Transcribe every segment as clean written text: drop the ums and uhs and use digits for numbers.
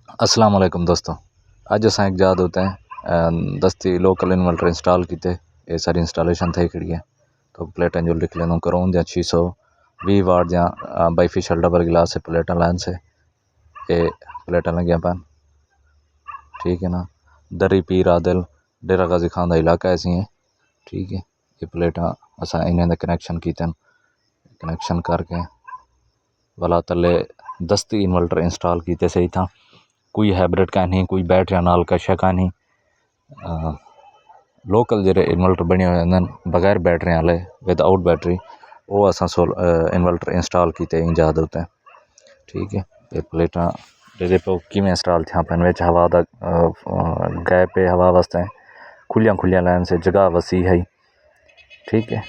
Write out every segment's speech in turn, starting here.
अस्सलाम वालेकुम दोस्तों। अज असां एक याद होते हैं दस्ती लोकल इन्वर्टर इंस्टॉल किते। ये सारी इंस्टॉलेशन थी खड़ी है तो प्लेटें जो लिख लें करों या 620 वाट या बाईफिशियल डबल गिलास से प्लेटें लाइन से ये प्लेटें लगियां पान। ठीक है ना। दरी पीर आदिल डेरा गाजी खान का इलाका ऐसी है। ठीक है। ये प्लेटा असा इन्हें कनैक्शन किते कनैक्शन करके वाला तले दस्ती इन्वर्टर इंस्टॉल किते सही था। कोई हाइब्रिड का नहीं, कोई बैटरी नाल कशा का नहीं। लोकल जेरे इन्वर्टर बने हुए बगैर बैटरी वाले विदाउट बैटरी वो असा इन्वर्टर इंस्टॉल किते इजाद होते हैं। ठीक है। ये प्लेटा जे पे किमें इंस्टॉल थे पैन विच हवा दा गैप है हवा वास्ते खुलियां लाइन से जगह वसी है। ठीक है।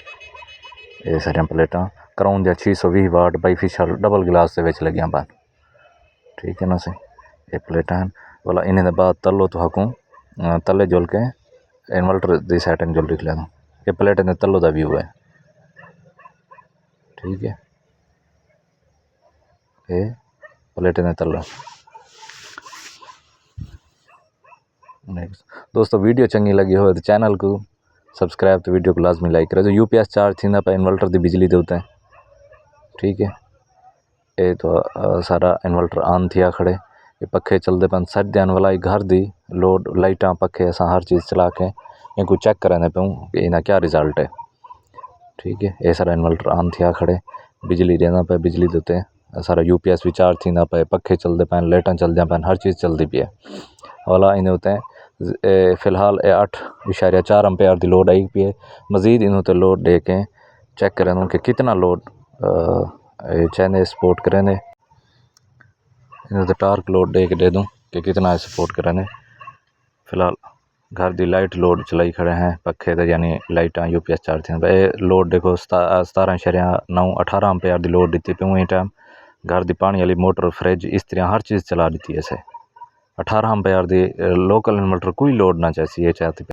ये सारिया प्लेटा कराउन या 620 वाट बाईफिशियल डबल गिलास के विच लगियां पान। ठीक है ना सी। ये प्लेटा हैं वाला इन्हें बाद तलो तो हकूँ तले जुल के इन्वर्टर की सैटिंग जुल लिख लेना। ये प्लेट ने तलो का व्यू है। ठीक है। ये प्लेट ने तलो दोस्तों वीडियो चंगी लगी हो तो चैनल को सब्सक्राइब तो वीडियो को लाजमी लाइक करो। यूपीएस चार्ज थी पे इन्वर्टर की बिजली देते। ठीक है। ये तो सारा इन्वर्टर ऑन थिया खड़े। ये पखे चलते पन सर्दियां वाला घर दी लोड लाइटा पखे अस हर चीज़ चला के इनको चेक कराने पाऊँ कि इन्हें क्या रिजल्ट है। ठीक है। ये सारा इन्वर्टर ऑन थिया खड़े बिजली देना पे बिजली देते सारा यूपीएस भी चार्ज थी पे पखे चलते पैन लाइटा चलदियां पैन हर चीज़ चलती पी है। वाला इन्हें होते हैं फिलहाल 8.4 एम्पेयर की लोड आई पी है। मज़ीद इन्हों तो लोड दे के चेक करें कि कितना लोड चैने सपोर्ट करें। इन्हें तो टार्क लोड दे के दे दूँ कि कितना सपोर्ट करें। फिलहाल घर की लाइट लोड चलाई खड़े हैं पखे तो यानी लाइटा यूपीएस चार्ज थी लोड देखो 17.9 18 एम्पेयर की लोड दी पे टाइम घर की पानी वाली मोटर फ्रिज इस तरह हर चीज़ चला दी है। 18 एम्पेयर की लोकल इन्वर्टर कोई लोड ना चाहिए ये चाहती